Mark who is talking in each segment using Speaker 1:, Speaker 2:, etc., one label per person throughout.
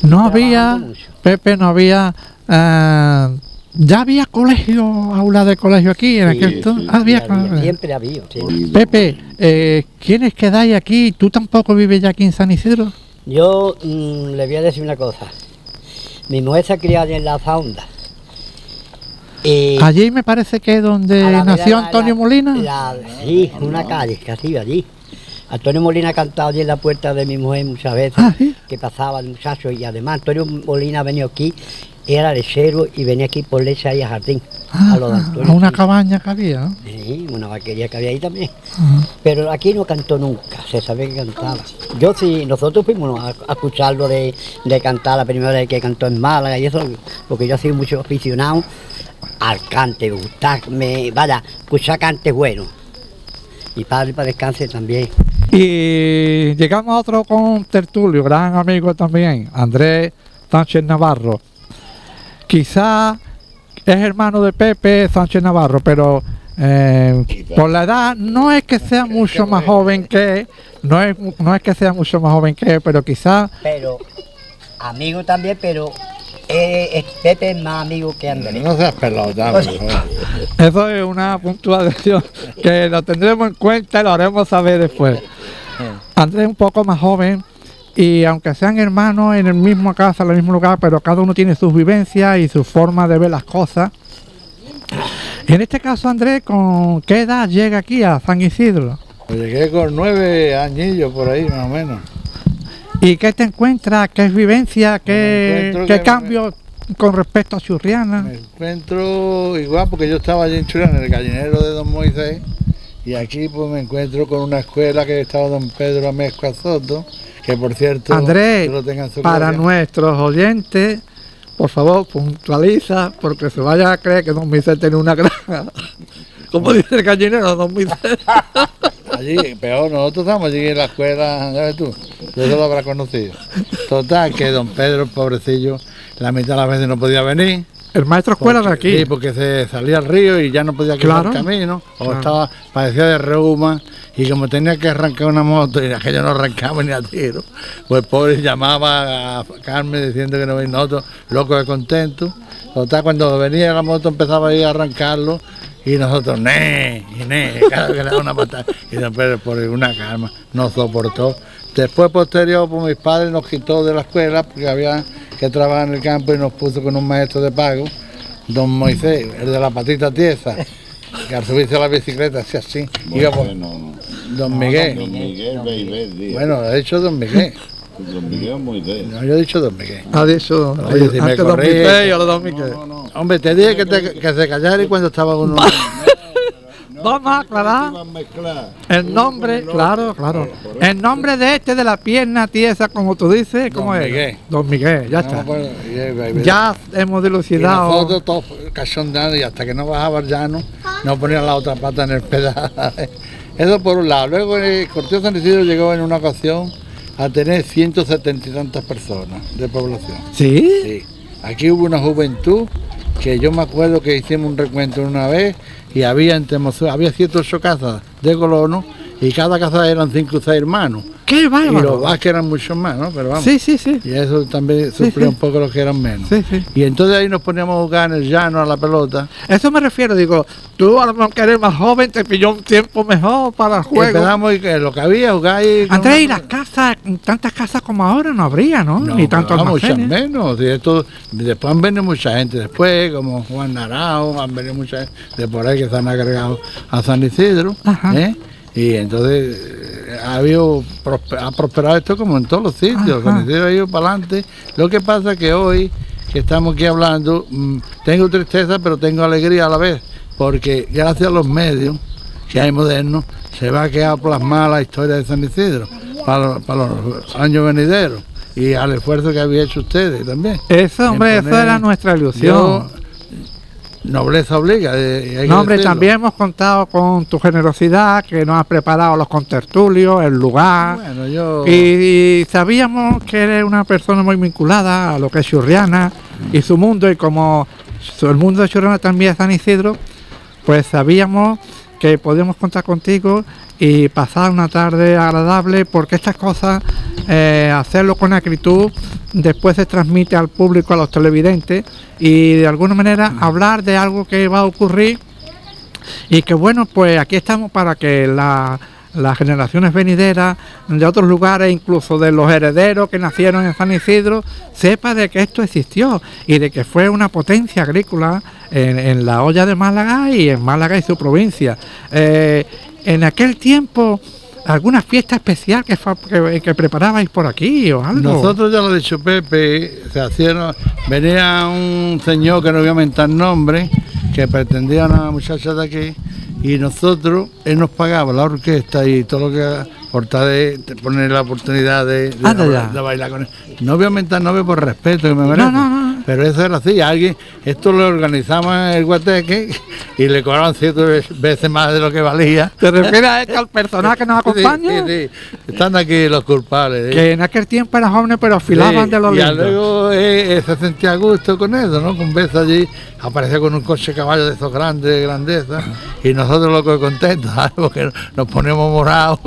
Speaker 1: No había, Pepe, no había... ¿ya había colegio, aula de colegio aquí en aquel entonces?
Speaker 2: Sí,
Speaker 1: Había,
Speaker 2: siempre había. Siempre.
Speaker 1: Pepe, ¿quiénes quedáis aquí? ¿Tú tampoco vives ya aquí en San Isidro?
Speaker 2: Yo le voy a decir una cosa. Mi mujer se ha criado en La Zaunda.
Speaker 1: Allí me parece que es donde nació Antonio Molina.
Speaker 2: Sí, una calle, casi allí. Antonio Molina ha cantado allí en la puerta de mi mujer muchas veces,
Speaker 1: ¿sí?
Speaker 2: Que pasaba el muchacho, y además Antonio Molina ha venido aquí, era lechero y venía aquí por leche ahí a jardín. A lo de Antonio,
Speaker 1: a una cabaña que había, ¿no?
Speaker 2: Sí, una vaquería que había ahí también.
Speaker 1: Ajá.
Speaker 2: Pero aquí no cantó nunca, se sabe que cantaba. Yo sí, nosotros fuimos a escucharlo de cantar la primera vez que cantó en Málaga y eso, porque yo he sido mucho aficionado al cante, gustarme, vaya, escuchar cante bueno. Y padre para descanse también.
Speaker 1: Y llegamos a otro contertulio, gran amigo también, Andrés Sánchez Navarro. Quizá es hermano de Pepe Sánchez Navarro, pero por la edad no es que sea mucho más joven que él, no es que sea mucho más joven que él, pero quizá...
Speaker 2: Pero, amigo también, pero Pepe es más amigo que Andrés.
Speaker 3: No seas pelota,
Speaker 1: Eso es una puntuación que lo tendremos en cuenta y lo haremos saber después. Andrés es un poco más joven y aunque sean hermanos en el mismo casa, en el mismo lugar, pero cada uno tiene sus vivencias y su forma de ver las cosas. En este caso, Andrés, ¿con qué edad llega aquí a San Isidro?
Speaker 3: Pues llegué con 9 añillos por ahí, más o menos.
Speaker 1: ¿Y qué te encuentras? ¿Qué vivencia? ¿Qué cambio con respecto a Churriana?
Speaker 3: Me encuentro igual porque yo estaba allí en Churriana, en el gallinero de Don Moisés, y aquí pues me encuentro con una escuela que estaba Don Pedro Amezcua Soto, que por cierto,
Speaker 1: Andrés,
Speaker 3: lo tengan su
Speaker 1: para
Speaker 3: gloria.
Speaker 1: nuestros oyentes, por favor, puntualiza, porque se vaya a creer que Don Moisés tiene una granja. Como dice el gallinero, Don Moisés.
Speaker 3: Allí, peor, nosotros estamos allí en la escuela, ¿sabes tú? Eso lo habrá conocido. Total, que Don Pedro, el pobrecillo, la mitad de las veces no podía venir.
Speaker 1: El maestro escuela de aquí.
Speaker 3: Sí, porque se salía al río y ya no podía cruzar el camino, o padecía de reuma, y como tenía que arrancar una moto y aquello no arrancaba ni a tiro, pues pobre llamaba a Carmen diciendo que no venía, nosotros locos de contento. Total, cuando venía la moto empezaba a ir a arrancarlo, y nosotros, cada vez que le daba una patada, y Don Pedro por una calma, no soportó. Después, posterior, pues mis padres nos quitó de la escuela, porque había que trabajar en el campo, y nos puso con un maestro de pago, Don Moisés, el de la patita tiesa, que al subirse a la bicicleta hacía así, iba por Don Miguel.
Speaker 4: Don Miguel Beibel,
Speaker 3: bueno, he dicho Don Miguel.
Speaker 4: Don Miguel Moisés.
Speaker 3: No, yo he dicho Don Miguel.
Speaker 1: Ha dicho,
Speaker 3: Oye, si me
Speaker 1: antes Don
Speaker 3: corrí,
Speaker 1: Miguel, yo Don Miguel.
Speaker 3: Hombre, te dije que se callara y cuando estaba uno...
Speaker 1: Vamos a aclarar el nombre, claro. El nombre de la pierna tiesa, como tú dices, ¿cómo es?
Speaker 3: Miguel.
Speaker 1: Don Miguel, ya está.
Speaker 3: Pues,
Speaker 1: Ya hemos dilucidado.
Speaker 3: Y nosotros todos cachondeando, y hasta que no bajaba el llano, no ponían la otra pata en el pedal. Eso por un lado. Luego el Cortijo San Isidro llegó en una ocasión a tener 170 y tantas personas de población.
Speaker 1: ¿Sí?
Speaker 3: Sí. Aquí hubo una juventud que yo me acuerdo que hicimos un recuento una vez y había 7 o 8 casas de colonos y cada casa eran 5 o 6 hermanos.
Speaker 1: ¡Qué bárbaro!
Speaker 3: Y los Vázquez eran muchos más, ¿no? Pero vamos.
Speaker 1: Sí.
Speaker 3: Y eso también suplía un poco los que eran menos.
Speaker 1: Sí.
Speaker 3: Y entonces ahí nos poníamos a jugar en el llano a la pelota.
Speaker 1: Eso me refiero, digo, tú a lo mejor que eres más joven te pilló un tiempo mejor para el
Speaker 3: Y
Speaker 1: juego.
Speaker 3: empezamos y que lo que había, jugar ahí.
Speaker 1: Andrés, y las casas, tantas casas como ahora no habría, ¿no?
Speaker 3: No,
Speaker 1: Ni tantos
Speaker 3: muchas
Speaker 1: almacenes.
Speaker 3: menos. Y esto, después han venido mucha gente después, como Juan Narao, han venido mucha gente de por ahí que se han agregado a San Isidro.
Speaker 1: Ajá.
Speaker 3: Y entonces ha prosperado esto como en todos los sitios. San Isidro ha ido para adelante. Lo que pasa es que hoy, que estamos aquí hablando, tengo tristeza, pero tengo alegría a la vez, porque gracias a los medios que hay modernos, se va a quedar plasmada la historia de San Isidro para los años venideros, y al esfuerzo que había hecho ustedes también.
Speaker 1: Eso, hombre, esa era nuestra ilusión.
Speaker 3: Nobleza obliga.
Speaker 1: No, hombre, también hemos contado con tu generosidad, que nos has preparado los contertulios, el lugar.
Speaker 3: Bueno,
Speaker 1: y sabíamos que eres una persona muy vinculada a lo que es Churriana y su mundo, y como el mundo de Churriana también es San Isidro, pues sabíamos que podíamos contar contigo y pasar una tarde agradable, porque estas cosas hacerlo con acritud, después se transmite al público, a los televidentes, y de alguna manera hablar de algo que va a ocurrir, y que bueno, pues aquí estamos para que las generaciones venideras de otros lugares, incluso de los herederos que nacieron en San Isidro, sepa de que esto existió y de que fue una potencia agrícola en la olla de Málaga y en Málaga y su provincia. En aquel tiempo, ¿alguna fiesta especial que preparabais por aquí o algo?
Speaker 3: Nosotros, ya lo ha dicho Pepe, venía un señor que no voy a mentar nombre, que pretendía a una muchacha de aquí, y nosotros, él nos pagaba la orquesta y todo lo que aportaba de poner la oportunidad de bailar con él. No voy a mentar nombre por respeto que me merece.
Speaker 1: No.
Speaker 3: Pero eso era así, esto lo organizamos en el Guateque y le cobraban 7 veces más de lo que valía.
Speaker 1: ¿Te refieres a esto, al personaje que nos acompaña?
Speaker 3: Sí. Están aquí los culpables.
Speaker 1: Que en aquel tiempo eran jóvenes pero afilaban de los
Speaker 3: lindo. Y
Speaker 1: lindos.
Speaker 3: luego se sentía a gusto con eso, ¿no? Con beso allí, aparecía con un coche caballo de esos grandes, de grandeza, y nosotros locos contentos, ¿sabes? Porque nos poníamos morados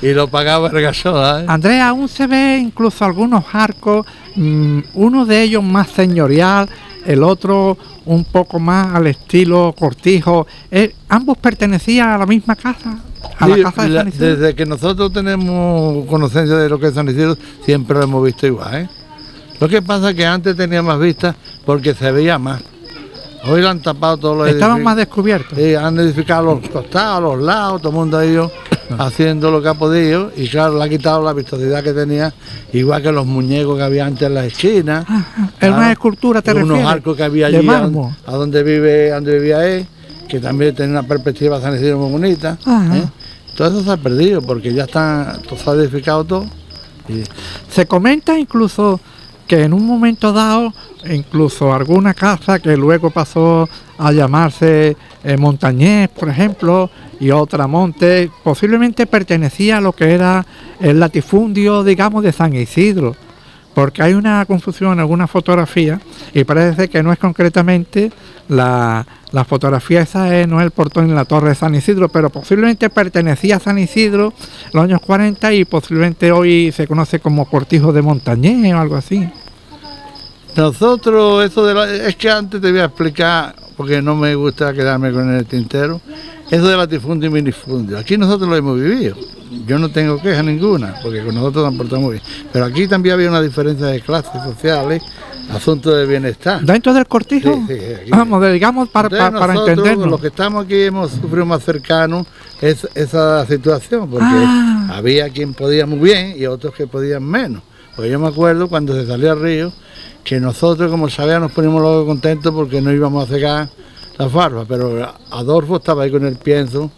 Speaker 3: y lo pagaba el gasol, ¿eh?
Speaker 1: Andrés, aún se ve incluso algunos arcos, uno de ellos más señorial, el otro un poco más al estilo cortijo. ¿Ambos pertenecían a la misma casa? ¿A la casa de San Isidro?
Speaker 3: Desde que nosotros tenemos conocimiento de lo que es San Isidro, siempre lo hemos visto igual, ¿eh? Lo que pasa es que antes tenía más vistas porque se veía más. Hoy lo han tapado todos los
Speaker 1: Estaban más descubiertos.
Speaker 3: Sí, han edificado los costados, los lados, todo el mundo ha ido haciendo lo que ha podido, y claro, le ha quitado la vistosidad que tenía, igual que los muñecos que había antes en las esquinas.
Speaker 1: Es una escultura, te refieres,
Speaker 3: unos arcos que había allí a donde vivía él, que también tenía una perspectiva San Isidro muy bonita. Todo eso se ha perdido porque ya está todo edificado todo.
Speaker 1: Se comenta incluso que en un momento dado, incluso alguna casa que luego pasó a llamarse Montañés, por ejemplo, y otra Monte, posiblemente pertenecía a lo que era el latifundio, digamos, de San Isidro, porque hay una confusión en alguna fotografía y parece que no es concretamente la fotografía esa, no es el portón en la torre de San Isidro, pero posiblemente pertenecía a San Isidro en los años 40 y posiblemente hoy se conoce como Cortijo de Montañés o algo así.
Speaker 3: Nosotros, es que antes te voy a explicar, porque no me gusta quedarme con el tintero, eso de latifundio y minifundio. Aquí nosotros lo hemos vivido. Yo no tengo queja ninguna, porque con nosotros nos portamos bien. Pero aquí también había una diferencia de clases sociales, asunto de bienestar.
Speaker 1: ¿Dentro del cortijo?
Speaker 3: Sí, aquí.
Speaker 1: Vamos, digamos, para entendernos.
Speaker 3: Los que estamos aquí hemos sufrido más cercano esa situación, porque había quien podía muy bien y otros que podían menos. Porque yo me acuerdo cuando se salía al río, que nosotros, como sabía, nos poníamos luego contentos porque no íbamos a cegar las barbas, pero Adolfo estaba ahí con el pienso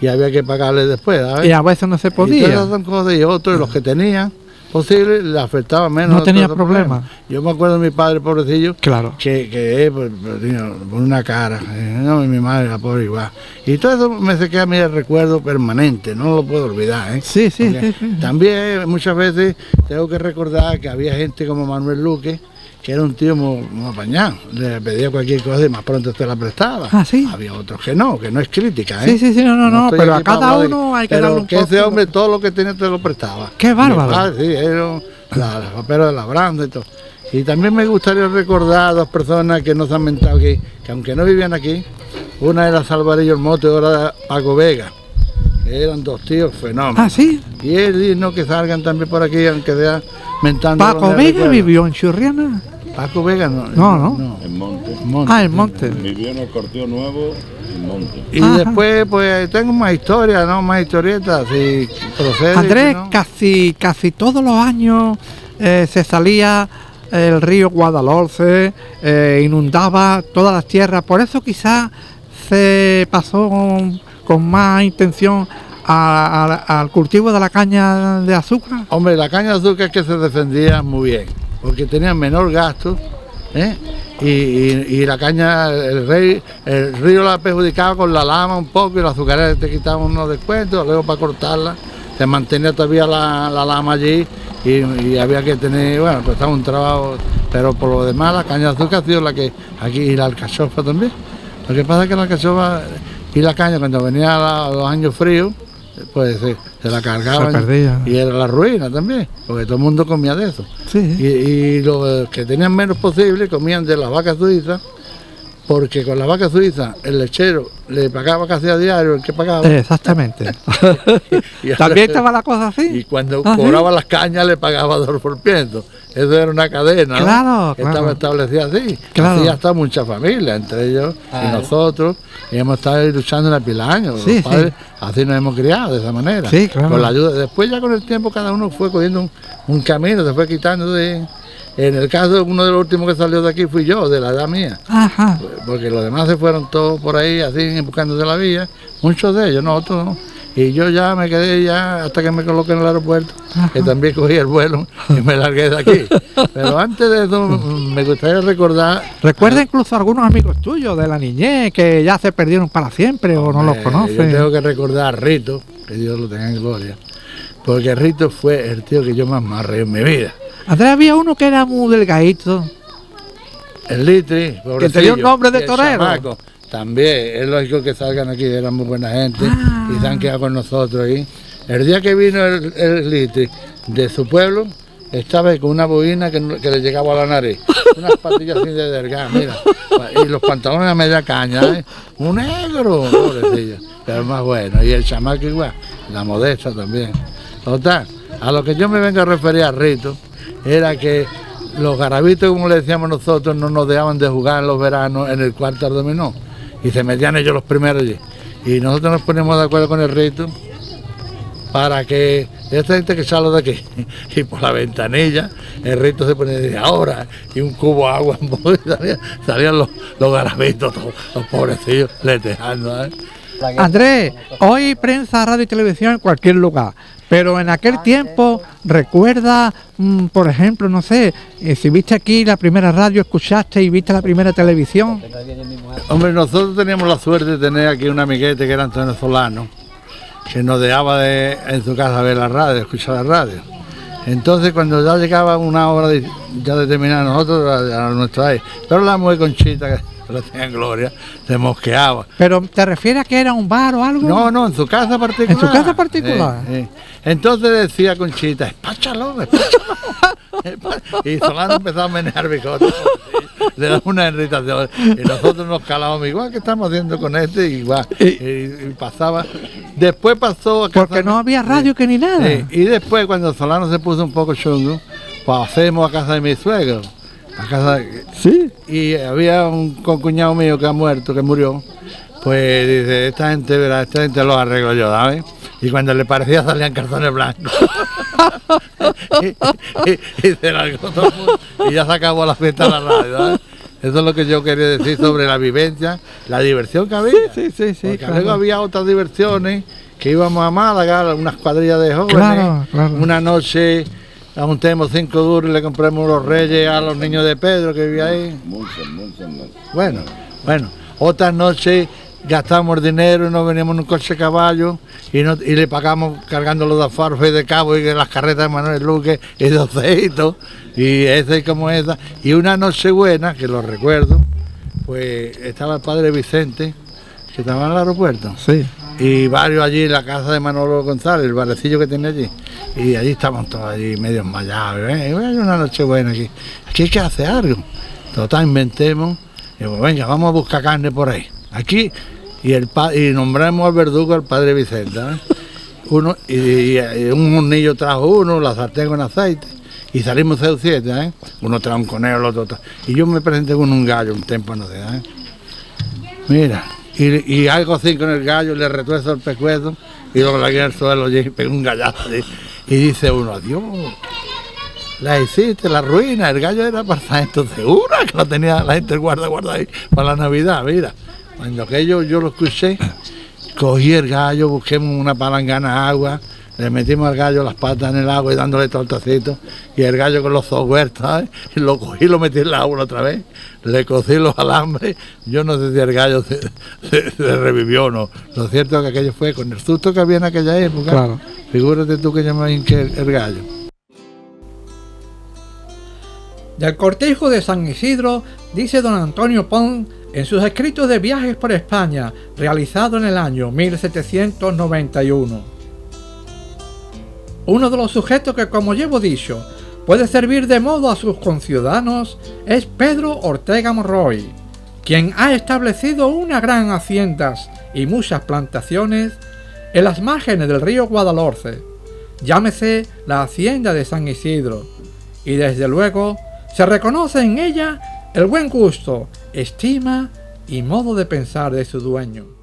Speaker 3: y había que pagarle después, ¿sabes?
Speaker 1: Y a veces no se podía.
Speaker 3: Y todas esas cosas, y otros, los que tenían posible, le afectaba menos.
Speaker 1: No tenía problema.
Speaker 3: Yo me acuerdo de mi padre, pobrecillo,
Speaker 1: claro,
Speaker 3: que por una cara, no, mi madre, la pobre igual. Y todo eso me se queda a mí el recuerdo permanente, no lo puedo olvidar, ¿eh?
Speaker 1: Sí.
Speaker 3: También muchas veces tengo que recordar que había gente como Manuel Luque, que era un tío muy apañado, le pedía cualquier cosa y más pronto te la prestaba.
Speaker 1: ¿Sí?
Speaker 3: Había otros que no es crítica, ¿eh?
Speaker 1: Sí, no, pero a cada uno hay que darle un
Speaker 3: poco. Ese hombre todo lo que tenía te lo prestaba.
Speaker 1: ¡Qué bárbaro!
Speaker 3: Sí, era la papera de labrando y todo. Y también me gustaría recordar a dos personas que nos han mentado aquí, que aunque no vivían aquí, una era Salvarillo el Mote y otra era Paco Vega. Eran dos tíos fenómenos.
Speaker 1: ¿Sí?
Speaker 3: Y él dijo que salgan también por aquí, aunque sea mentando.
Speaker 1: ¿Paco Vega vivió en Churriana?
Speaker 3: Paco Vega no.
Speaker 4: En Monte.
Speaker 3: En
Speaker 1: Monte.
Speaker 4: Vivió en el Cortijo Nuevo en Monte.
Speaker 3: Y después, pues tengo más historias, ¿no? Más historietas, si procede.
Speaker 1: Andrés,
Speaker 3: ¿no?
Speaker 1: casi todos los años se salía el río Guadalhorce, inundaba todas las tierras, por eso quizás se pasó con más intención al cultivo de la caña de azúcar.
Speaker 3: Hombre, la caña de azúcar es que se defendía muy bien, porque tenían menor gasto, ¿eh? Y la caña, el río la perjudicaba con la lama un poco y los azucareros te quitaban unos descuentos, luego para cortarla se mantenía todavía la lama allí y había que tener, bueno, pues estaba un trabajo, pero por lo demás la caña de azúcar ha sido la que aquí, y la alcachofa también. Lo que pasa es que la alcachofa y la caña cuando venía los años fríos, pues se la cargaban
Speaker 1: Se perdía.
Speaker 3: y era la ruina también, porque todo el mundo comía de eso.
Speaker 1: Sí.
Speaker 3: Y los que tenían menos posible comían de las vacas suizas, porque con la vaca suiza el lechero le pagaba casi a diario el que pagaba.
Speaker 1: Exactamente.
Speaker 3: Y
Speaker 1: ¿También estaba la cosa así?
Speaker 3: Y cuando
Speaker 1: ¿Ah, sí?
Speaker 3: cobraba las cañas le pagaba 2 por ciento. Eso era una cadena, ¿no?
Speaker 1: Claro,
Speaker 3: que estaba
Speaker 1: claro.
Speaker 3: establecida así.
Speaker 1: Claro.
Speaker 3: Así hasta muchas familias, entre ellos y nosotros. Y hemos estado luchando en el Pilaño.
Speaker 1: Sí,
Speaker 3: Los padres,
Speaker 1: sí.
Speaker 3: así nos hemos criado, de esa manera.
Speaker 1: Sí, claro.
Speaker 3: Con la ayuda. Después ya con el tiempo cada uno fue cogiendo un camino, se fue quitando de... En el caso, uno de los últimos que salió de aquí fui yo, de la edad mía.
Speaker 1: Ajá.
Speaker 3: Porque los demás se fueron todos por ahí, así, buscándose la vía. Muchos de ellos, no, otros no. Y yo ya me quedé ya hasta que me coloqué en el aeropuerto, que también cogí el vuelo y me largué de aquí. Pero antes de eso me gustaría recordar...
Speaker 1: Recuerda incluso algunos amigos tuyos de la niñez que ya se perdieron para siempre o no los
Speaker 3: Yo
Speaker 1: conoces.
Speaker 3: tengo que recordar a Rito, que Dios lo tenga en gloria, porque Rito fue el tío que yo más reí en mi vida.
Speaker 1: Andrés, había uno que era muy delgadito.
Speaker 3: El Litri, pobrecillo,
Speaker 1: Que tenía un nombre de
Speaker 3: y el
Speaker 1: torero.
Speaker 3: chamaco, también, es lógico que salgan aquí, eran muy buena gente y se han quedado con nosotros ahí. El día que vino el Litri de su pueblo, estaba con una boina que le llegaba a la nariz, unas patillas así de delgada, mira, y los pantalones a media caña, ¿eh? Un negro, pobrecillo, pero más bueno, y el chamaco igual, la modesta también. Total, a lo que yo me vengo a referir a Rito, era que los garabitos, como le decíamos nosotros, no nos dejaban de jugar en los veranos en el cuarto al dominó. Y se metían ellos los primeros allí. Y nosotros nos ponemos de acuerdo con el Rito para que esta gente que sale de aquí y por la ventanilla, el Rito se ponía de ahora y un cubo de agua en boca, y salían los garabitos, todos, los pobrecillos, letejando.
Speaker 1: Andrés, hoy prensa, radio y televisión en cualquier lugar, pero en aquel tiempo, recuerda, por ejemplo, no sé, si viste aquí la primera radio, escuchaste y viste la primera televisión.
Speaker 3: Hombre, nosotros teníamos la suerte de tener aquí un amiguete que era Antonio Solano, que nos dejaba en su casa ver la radio, escuchar la radio. Entonces, cuando ya llegaba una hora ya determinada, nosotros a nuestra vez, pero la mujer Conchita, que lo tenía en gloria, se mosqueaba.
Speaker 1: ¿Pero te refieres a que era un bar o algo?
Speaker 3: No, en su casa particular.
Speaker 1: ¿En su casa particular?
Speaker 3: Sí. Entonces decía Conchita, espáchalo. Y Solano empezó a menear bigotes. Le da una irritación. Y nosotros nos calábamos igual que estamos haciendo con este, igual. Y pasaba. Después pasó a casa.
Speaker 1: Porque no había radio que ni nada.
Speaker 3: Sí. Y después, cuando Solano se puso un poco chungo, pues hacemos a casa de mi suegro. A casa
Speaker 1: Sí.
Speaker 3: Y había un concuñado mío que ha muerto, que murió. Pues dice, esta gente los arreglo yo, ¿sabes? Y cuando le parecía salían cartones blancos. y se largó todo el mundo, y ya se acabó la fiesta de la radio, ¿sabes? Eso es lo que yo quería decir sobre la vivencia, la diversión que había.
Speaker 1: Sí.
Speaker 3: Porque
Speaker 1: Claro.
Speaker 3: luego había otras diversiones, que íbamos a Málaga, unas cuadrillas de jóvenes.
Speaker 1: Claro.
Speaker 3: Una noche juntemos 5 duros y le compramos los reyes a los niños de Pedro que vivía ahí.
Speaker 4: Muchas.
Speaker 3: Bueno, otras noches gastamos dinero y nos veníamos en un coche de caballo y le pagamos cargando los de Alfarfe y de Cabo y las carretas de Manuel Luque y de Oceito y esa y como esa. Y una noche buena, que lo recuerdo, pues estaba el padre Vicente, que estaba en el aeropuerto.
Speaker 1: Sí.
Speaker 3: Y varios allí en la casa de Manolo González, el barecillo que tenía allí. Y allí estaban todos allí medio enmayados. Hay una noche buena aquí. Aquí hay que hacer algo. Total, inventemos. Y digo, venga, vamos a buscar carne por ahí. Aquí, y nombramos al verdugo al padre Vicente. Uno, y un hornillo trajo uno, la sartén con aceite. Y salimos 6 o 7, Uno trae un conejo, el otro trae. Y yo me presenté con un gallo, un témpano de, Mira. Y algo así con el gallo, le retuerzo el pescuezo y lo largué en el suelo y pegó un gallazo. Y dice uno, adiós, la hiciste, la ruina, el gallo era para esto segura, que lo tenía la gente guarda ahí para la Navidad, mira. Cuando aquello yo lo escuché, cogí el gallo, busquemos una palangana de agua, le metimos al gallo las patas en el agua y dándole tortacitos, y el gallo con los ojos huertos, ¿sabes? Y lo cogí y lo metí en el agua otra vez, le cocí los alambres, yo no sé si el gallo se revivió o no. Lo cierto es que aquello fue con el susto que había en aquella época.
Speaker 1: Claro.
Speaker 3: Figúrate tú que yo me hinqué el gallo.
Speaker 1: Del cortejo de San Isidro, dice don Antonio Pons en sus escritos de viajes por España, realizado en el año 1791. Uno de los sujetos que, como llevo dicho, puede servir de modo a sus conciudadanos es Pedro Ortega Monroy, quien ha establecido una gran haciendas y muchas plantaciones en las márgenes del río Guadalhorce, llámese la hacienda de San Isidro, y desde luego se reconoce en ella el buen gusto, estima y modo de pensar de su dueño.